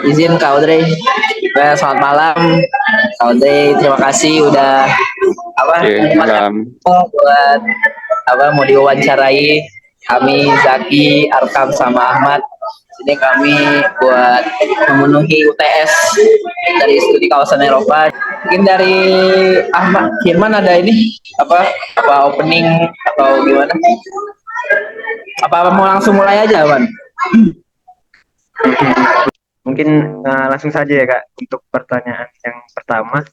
Izin Kak Audrey. Selamat malam Kak Audrey. Terima kasih udah Oke, menyempatkan malam. buat mau diwawancarai kami Zaki, Arkam sama Ahmad. Ini kami buat memenuhi UTS dari studi kawasan Eropa. Mungkin dari Ahmad Firman ada ini apa opening atau gimana? Apa mau langsung mulai aja, Wan? Mungkin langsung saja ya Kak untuk pertanyaan yang pertama.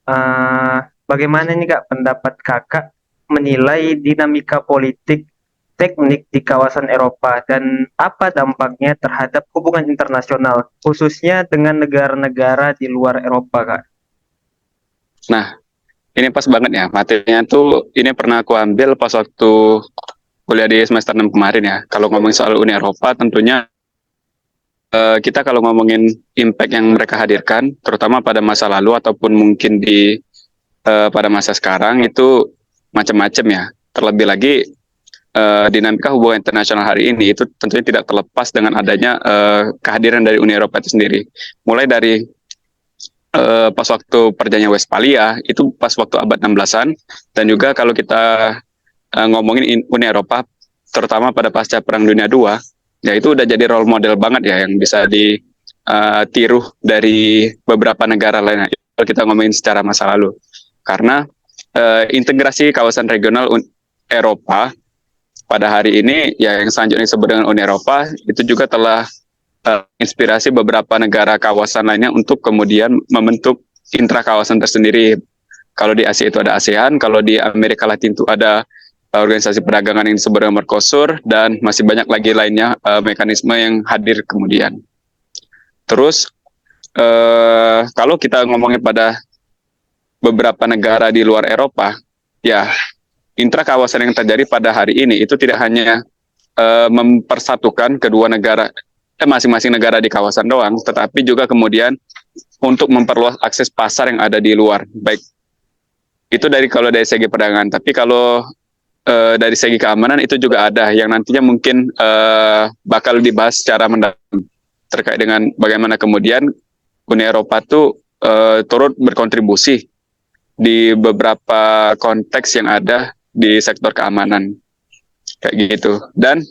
Eh, Bagaimana nih Kak pendapat Kakak menilai dinamika politik teknik di kawasan Eropa dan apa dampaknya terhadap hubungan internasional khususnya dengan negara-negara di luar Eropa Kak? Nah, ini pas banget ya. Materinya tuh ini pernah aku ambil pas waktu kuliah di semester 6 kemarin ya. Kalau ngomongin soal Uni Eropa, tentunya kita kalau ngomongin impact yang mereka hadirkan, terutama pada masa lalu ataupun mungkin pada masa sekarang itu macam-macam ya. Terlebih lagi dinamika hubungan internasional hari ini itu tentunya tidak terlepas dengan adanya kehadiran dari Uni Eropa itu sendiri. Mulai dari pas waktu perjanjian Westphalia itu pas waktu abad 16-an, dan juga kalau kita ngomongin Uni Eropa terutama pada pasca Perang Dunia II, ya itu udah jadi role model banget ya yang bisa ditiru dari beberapa negara lainnya kalau kita ngomongin secara masa lalu. Karena integrasi kawasan regional Eropa pada hari ini ya yang selanjutnya disebut dengan Uni Eropa itu juga telah inspirasi beberapa negara kawasan lainnya untuk kemudian membentuk intra kawasan tersendiri. Kalau di Asia itu ada ASEAN, kalau di Amerika Latin itu ada organisasi perdagangan yang disebut dengan Mercosur, dan masih banyak lagi lainnya mekanisme yang hadir kemudian. Terus kalau kita ngomongin pada beberapa negara di luar Eropa, ya intra kawasan yang terjadi pada hari ini itu tidak hanya mempersatukan kedua negara masing-masing negara di kawasan doang, tetapi juga kemudian untuk memperluas akses pasar yang ada di luar. Baik itu kalau dari segi perdagangan, tapi kalau dari segi keamanan itu juga ada yang nantinya mungkin bakal dibahas secara mendalam terkait dengan bagaimana kemudian Uni Eropa tuh turut berkontribusi di beberapa konteks yang ada di sektor keamanan kayak gitu. Dan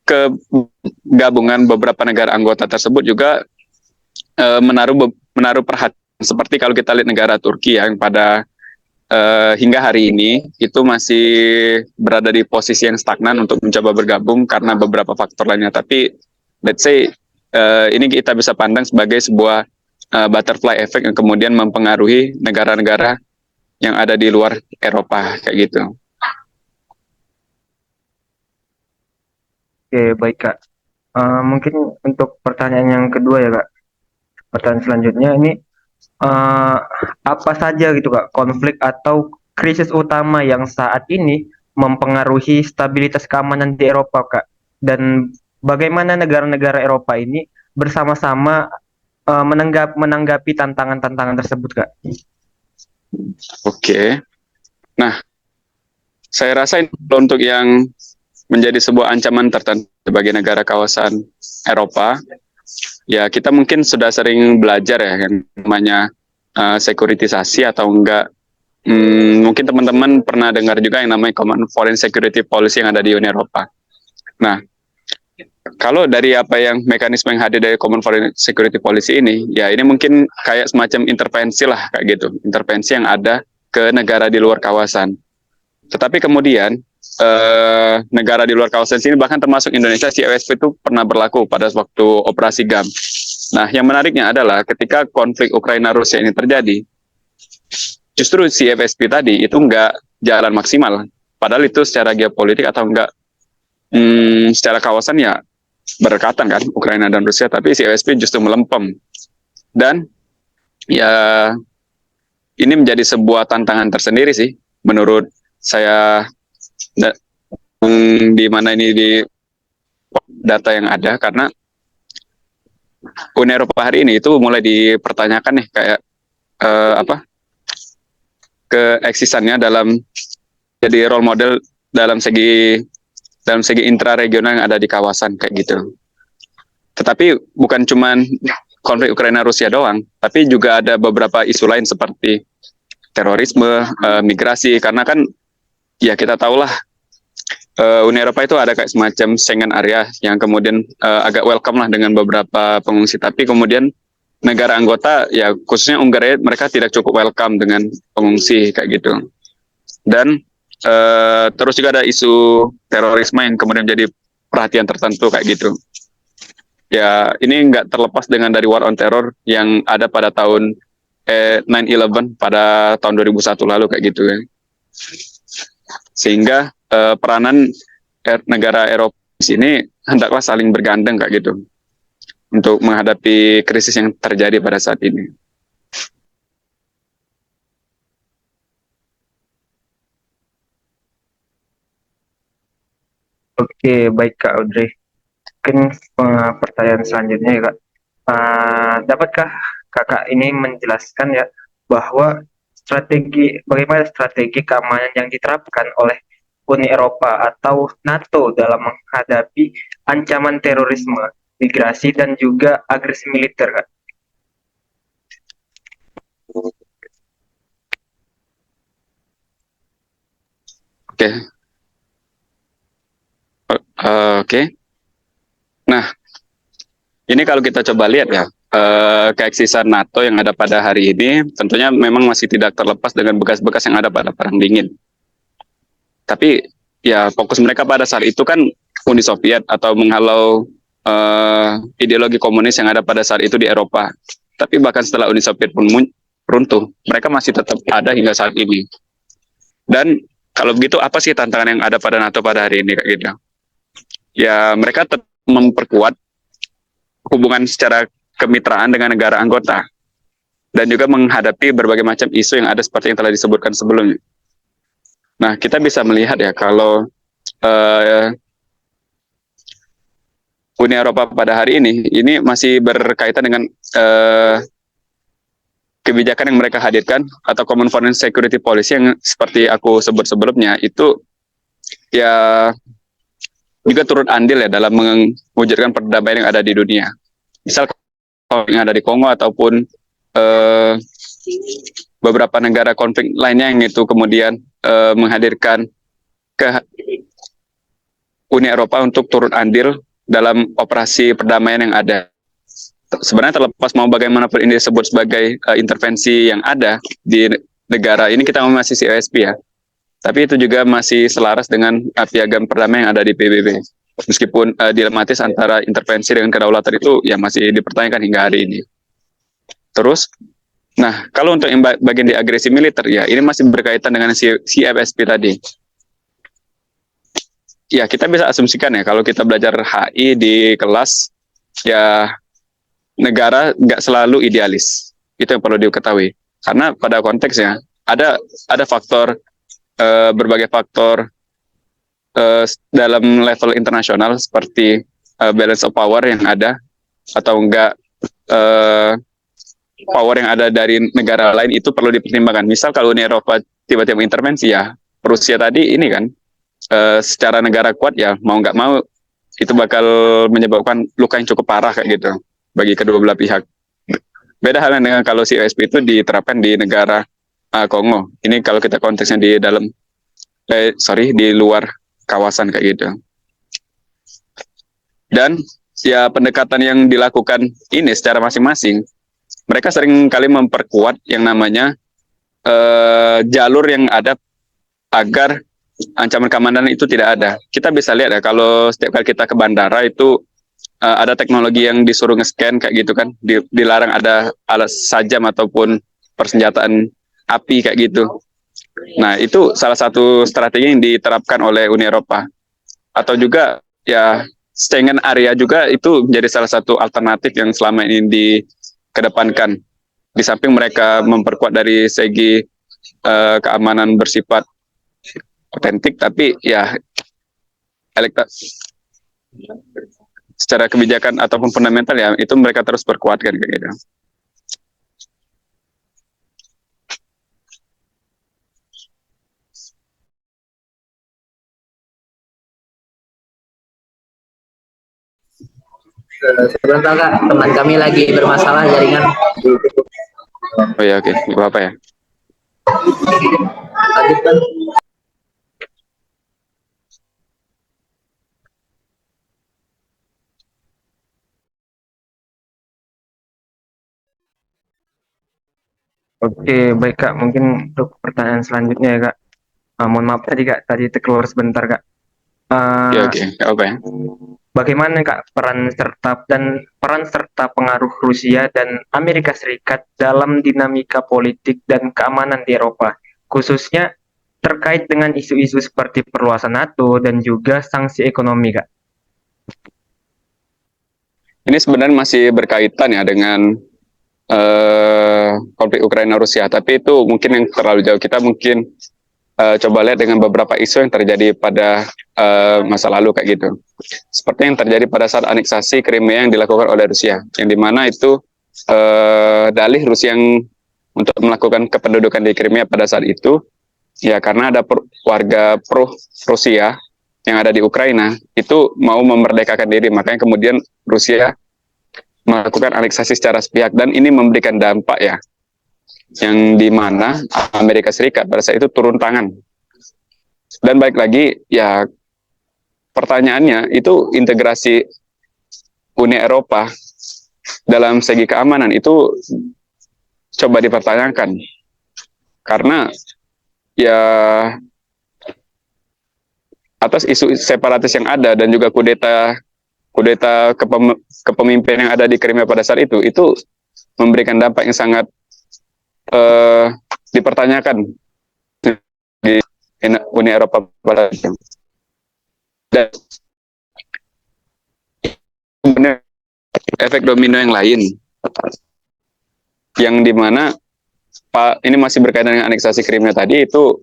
kegabungan beberapa negara anggota tersebut juga menaruh perhatian, seperti kalau kita lihat negara Turki yang pada hingga hari ini itu masih berada di posisi yang stagnan untuk mencoba bergabung karena beberapa faktor lainnya. Tapi let's say ini kita bisa pandang sebagai sebuah butterfly effect yang kemudian mempengaruhi negara-negara yang ada di luar Eropa kayak gitu. Oke, baik Kak. Mungkin untuk pertanyaan yang kedua ya Kak. Pertanyaan selanjutnya ini apa saja gitu Kak konflik atau krisis utama yang saat ini mempengaruhi stabilitas keamanan di Eropa Kak, dan bagaimana negara-negara Eropa ini bersama-sama menanggapi tantangan-tantangan tersebut Kak? Oke. Nah, saya rasa untuk yang menjadi sebuah ancaman tertentu bagi negara kawasan Eropa, ya kita mungkin sudah sering belajar ya yang namanya sekuritisasi atau enggak. Mungkin teman-teman pernah dengar juga yang namanya Common Foreign Security Policy yang ada di Uni Eropa. Nah, kalau dari apa yang mekanisme yang hadir dari Common Foreign Security Policy ini, ya ini mungkin kayak semacam intervensi lah kayak gitu, intervensi yang ada ke negara di luar kawasan. Tetapi kemudian negara di luar kawasan sini, bahkan termasuk Indonesia, CFSP itu pernah berlaku pada waktu operasi GAM. Nah, yang menariknya adalah ketika konflik Ukraina-Rusia ini terjadi, justru CFSP tadi itu nggak jalan maksimal. Padahal itu secara geopolitik atau enggak secara kawasan ya berdekatan kan, Ukraina dan Rusia, tapi CFSP justru melempem. Dan ya ini menjadi sebuah tantangan tersendiri sih menurut saya, di mana ini di data yang ada, karena Uni Eropa hari ini itu mulai dipertanyakan nih kayak keeksisannya dalam jadi role model dalam segi dalam segi intraregional yang ada di kawasan kayak gitu. Tetapi bukan cuman konflik Ukraina Rusia doang, tapi juga ada beberapa isu lain seperti terorisme, migrasi, karena kan ya kita tahulah Uni Eropa itu ada kayak semacam Schengen area yang kemudian agak welcome lah dengan beberapa pengungsi, tapi kemudian negara anggota ya khususnya Ungaria mereka tidak cukup welcome dengan pengungsi kayak gitu. Dan terus juga ada isu terorisme yang kemudian jadi perhatian tertentu kayak gitu. Ya ini nggak terlepas dengan dari war on terror yang ada pada tahun 9/11 pada tahun 2001 lalu kayak gitu ya. Sehingga peranan negara Eropa di sini hendaklah saling bergandeng kayak gitu untuk menghadapi krisis yang terjadi pada saat ini. Oke, baik Kak Audrey. Mungkin pertanyaan selanjutnya ya Kak. Dapatkah Kakak ini menjelaskan ya bahwa bagaimana strategi keamanan yang diterapkan oleh Uni Eropa atau NATO dalam menghadapi ancaman terorisme, migrasi dan juga agresi militer Kak? Oke, oke. Nah, ini kalau kita coba lihat ya, keeksisan NATO yang ada pada hari ini tentunya memang masih tidak terlepas dengan bekas-bekas yang ada pada Perang Dingin. Tapi ya fokus mereka pada saat itu kan Uni Soviet atau menghalau ideologi komunis yang ada pada saat itu di Eropa. Tapi bahkan setelah Uni Soviet pun runtuh, mereka masih tetap ada hingga saat ini. Dan kalau begitu apa sih tantangan yang ada pada NATO pada hari ini kayak gitu? Ya mereka tetap memperkuat hubungan secara kemitraan dengan negara anggota dan juga menghadapi berbagai macam isu yang ada seperti yang telah disebutkan sebelumnya. Nah, kita bisa melihat ya kalau uh, Uni Eropa pada hari ini masih berkaitan dengan kebijakan yang mereka hadirkan atau Common Foreign Security Policy yang seperti aku sebut sebelumnya itu ya juga turut andil ya dalam mewujudkan perdamaian yang ada di dunia. Misal yang ada di Kongo ataupun eh, beberapa negara konflik lainnya yang itu kemudian menghadirkan ke Uni Eropa untuk turut andil dalam operasi perdamaian yang ada. Sebenarnya terlepas mau bagaimanapun ini disebut sebagai intervensi yang ada di negara ini, kita masih COSP ya, tapi itu juga masih selaras dengan piagam perdamaian yang ada di PBB. Meskipun dilematis antara intervensi dengan kedaulatan itu ya masih dipertanyakan hingga hari ini. Terus, nah kalau untuk yang bagian di agresi militer ya ini masih berkaitan dengan CFSP tadi. Ya kita bisa asumsikan ya kalau kita belajar HI di kelas ya negara nggak selalu idealis. Itu yang perlu diketahui. Karena pada konteksnya ada faktor berbagai faktor dalam level internasional seperti balance of power yang ada atau enggak power yang ada dari negara lain itu perlu dipertimbangkan. Misal kalau Uni Eropa tiba-tiba intervensi ya Rusia tadi ini kan secara negara kuat ya mau nggak mau itu bakal menyebabkan luka yang cukup parah kayak gitu bagi kedua belah pihak. Beda halnya dengan kalau COSP itu diterapkan di negara Kongo. Ini kalau kita konteksnya di dalam di luar kawasan kayak gitu. Dan ya pendekatan yang dilakukan ini secara masing-masing, mereka sering kali memperkuat yang namanya jalur yang ada agar ancaman keamanan itu tidak ada. Kita bisa lihat ya kalau setiap kali kita ke bandara itu ada teknologi yang disuruh nge-scan kayak gitu kan, dilarang ada alat sajam ataupun persenjataan api kayak gitu. Nah itu salah satu strategi yang diterapkan oleh Uni Eropa. Atau juga ya Schengen area juga itu menjadi salah satu alternatif yang selama ini dikedepankan. Di samping mereka memperkuat dari segi keamanan bersifat otentik, tapi ya secara kebijakan ataupun fundamental ya itu mereka terus perkuatkan kayak gitu. Sebentar kak, teman kami lagi bermasalah jaringan. Oh ya, oke, nggak apa-apa ya. Lanjutkan. Oke, baik Kak. Mungkin untuk pertanyaan selanjutnya ya Kak. Mohon maaf tadi Kak, tadi keluar sebentar Kak. Oke, Eh, oke, nggak apa ya. Bagaimana Kak peran serta pengaruh Rusia dan Amerika Serikat dalam dinamika politik dan keamanan di Eropa, khususnya terkait dengan isu-isu seperti perluasan NATO dan juga sanksi ekonomi Kak? Ini sebenarnya masih berkaitan ya dengan konflik Ukraina Rusia, tapi itu mungkin yang terlalu jauh. Kita mungkin coba lihat dengan beberapa isu yang terjadi pada masa lalu kayak gitu. Seperti yang terjadi pada saat aneksasi Crimea yang dilakukan oleh Rusia, yang dimana itu dalih Rusia yang untuk melakukan kependudukan di Crimea pada saat itu, ya karena ada warga pro Rusia yang ada di Ukraina itu mau memerdekakan diri, makanya kemudian Rusia melakukan aneksasi secara sepihak, dan ini memberikan dampak ya, yang dimana Amerika Serikat pada saat itu turun tangan. Dan baik lagi ya, pertanyaannya itu integrasi Uni Eropa dalam segi keamanan itu coba dipertanyakan, karena ya atas isu separatis yang ada dan juga kudeta kepemimpinan yang ada di Crimea pada saat itu memberikan dampak yang sangat dipertanyakan di Uni Eropa pada saat itu. Dan sebenarnya efek domino yang lain, yang dimana ini masih berkaitan dengan aneksasi Crimea tadi, itu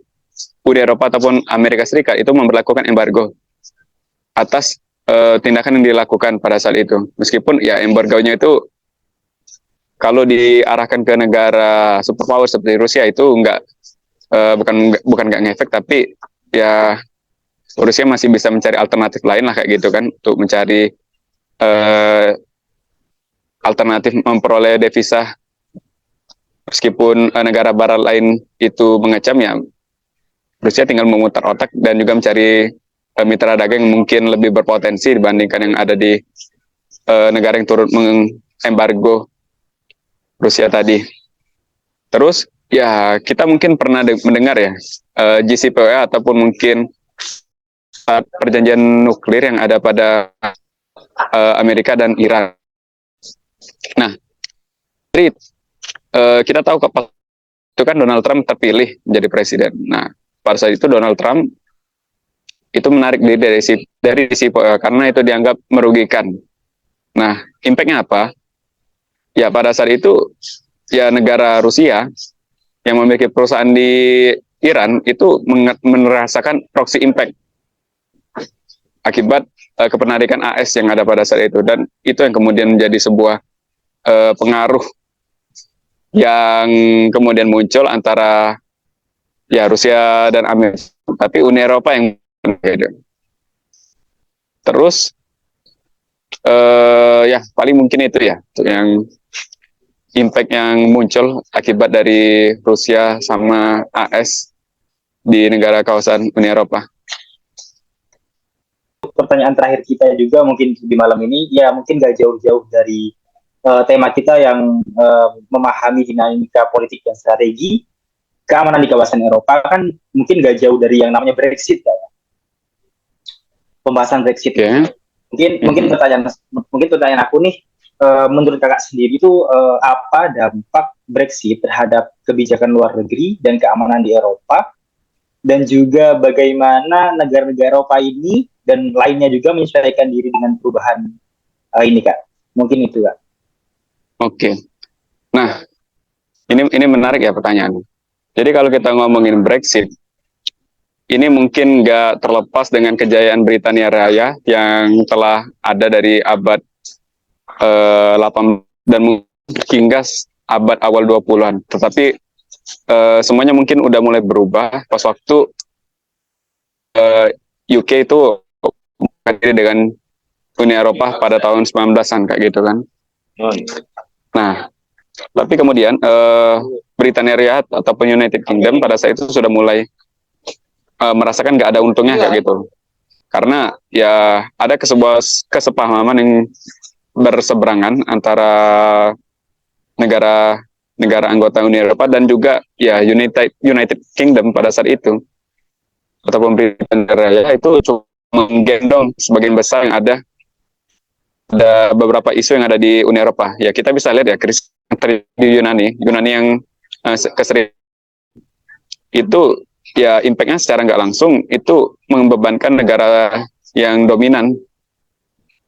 Uni Eropa ataupun Amerika Serikat itu memperlakukan embargo atas tindakan yang dilakukan pada saat itu. Meskipun ya embargonya itu kalau diarahkan ke negara superpower seperti Rusia itu bukan nggak ngefek, tapi ya Rusia masih bisa mencari alternatif lain lah kayak gitu kan, untuk mencari alternatif memperoleh devisa. Meskipun negara barat lain itu mengecam, ya Rusia tinggal memutar otak dan juga mencari mitra dagang yang mungkin lebih berpotensi dibandingkan yang ada di negara yang turut mengembargo Rusia tadi. Terus ya kita mungkin pernah mendengar ya JCPOA ataupun mungkin perjanjian nuklir yang ada pada Amerika dan Iran. Nah, kita tahu itu kan Donald Trump terpilih menjadi presiden. Nah, pada saat itu Donald Trump itu menarik diri dari JCPOA karena itu dianggap merugikan. Nah, impactnya apa? Ya pada saat itu ya negara Rusia yang memiliki perusahaan di Iran itu merasakan proxy impact akibat kepenarikan AS yang ada pada saat itu, dan itu yang kemudian menjadi sebuah pengaruh yang kemudian muncul antara ya Rusia dan Amerika, tapi Uni Eropa yang berbeda. Terus ya paling mungkin itu ya yang impact yang muncul akibat dari Rusia sama AS di negara kawasan Uni Eropa. Pertanyaan terakhir kita juga mungkin di malam ini, ya mungkin gak jauh-jauh dari tema kita yang memahami dinamika politik dan strategi keamanan di kawasan Eropa, kan mungkin gak jauh dari yang namanya Brexit ya. Pembahasan Brexit. Okay. Mungkin pertanyaan aku nih, menurut kakak sendiri itu apa dampak Brexit terhadap kebijakan luar negeri dan keamanan di Eropa, dan juga bagaimana negara-negara Eropa ini dan lainnya juga menyesuaikan diri dengan perubahan ini kak. Mungkin itu kak. Oke. Nah, ini menarik ya pertanyaannya. Jadi kalau kita ngomongin Brexit, ini mungkin nggak terlepas dengan kejayaan Britania Raya yang telah ada dari abad 8 dan hingga abad awal 20-an. Tetapi semuanya mungkin udah mulai berubah pas waktu UK itu dengan Uni Eropa pada tahun 19-an kayak gitu kan. Oh, iya. Nah, tapi kemudian Britania Rayat ataupun United Kingdom pada saat itu sudah mulai merasakan nggak ada untungnya kayak gitu. Karena ya ada sebuah kesepahaman yang berseberangan antara negara negara anggota Uni Eropa dan juga ya United Kingdom pada saat itu ataupun Britania Raya itu cuma menggendong sebagian besar yang ada beberapa isu yang ada di Uni Eropa. Ya kita bisa lihat ya krisis di Yunani yang kesering itu ya impactnya secara nggak langsung itu membebankan negara yang dominan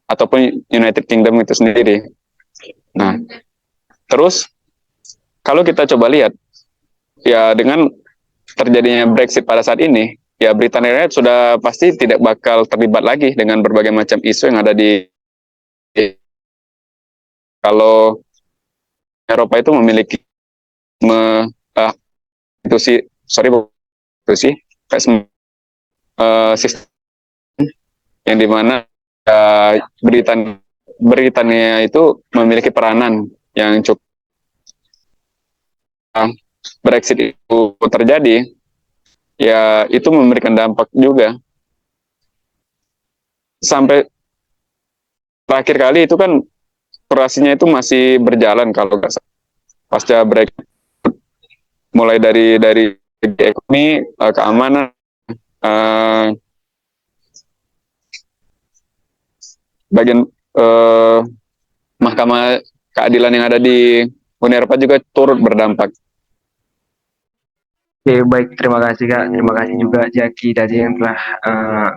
ataupun United Kingdom itu sendiri. Nah, terus kalau kita coba lihat ya dengan terjadinya Brexit pada saat ini, ya Britania Raya sudah pasti tidak bakal terlibat lagi dengan berbagai macam isu yang ada di kalau Eropa itu memiliki institusi sistem yang dimana Britania itu memiliki peranan yang cukup. Brexit itu terjadi, ya itu memberikan dampak juga. Sampai terakhir kali itu kan operasinya itu masih berjalan kalau nggak salah. Pasca Brexit, mulai dari ekonomi, keamanan, bagian mahkamah keadilan yang ada di Uni Eropa juga turut berdampak. Oke, baik, terima kasih Kak. Terima kasih juga Jaki tadi yang telah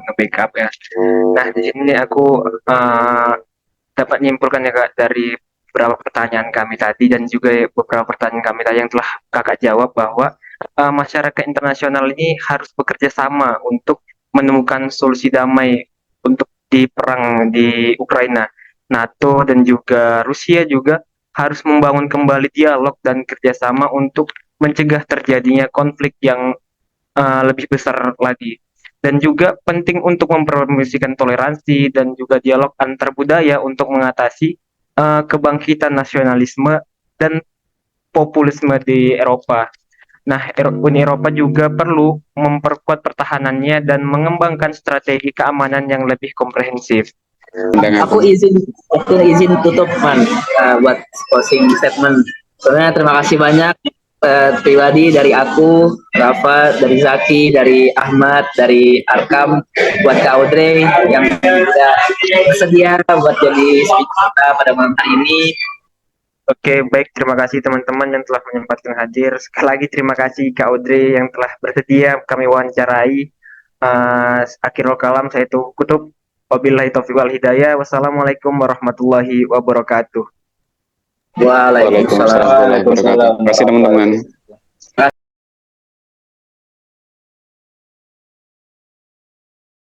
nge-backup ya. Nah, di sini aku dapat menyimpulkan ya Kak dari beberapa pertanyaan kami tadi dan juga beberapa pertanyaan kami tadi yang telah Kakak jawab bahwa masyarakat internasional ini harus bekerja sama untuk menemukan solusi damai untuk di perang di Ukraina. NATO dan juga Rusia juga harus membangun kembali dialog dan kerjasama untuk mencegah terjadinya konflik yang lebih besar lagi. Dan juga penting untuk mempromosikan toleransi dan juga dialog antar budaya untuk mengatasi kebangkitan nasionalisme dan populisme di Eropa. Nah, Uni Eropa juga perlu memperkuat pertahanannya dan mengembangkan strategi keamanan yang lebih komprehensif. Aku izin tutup man buat closing statement. Sebenarnya terima kasih banyak pribadi dari aku, Rafa, dari Zaki, dari Ahmad, dari Arkam, buat Kak Audrey yang sudah bersedia buat jadi speaker kita pada malam hari ini. Oke, baik. Terima kasih teman-teman yang telah menyempatkan hadir. Sekali lagi terima kasih Kak Audrey yang telah bersedia kami wawancarai. Akhirul kalam saya tuh kutub. Wabillahi taufiq wal hidayah. Wassalamualaikum warahmatullahi wabarakatuh. Waalaikumsalam. Terima kasih teman-teman.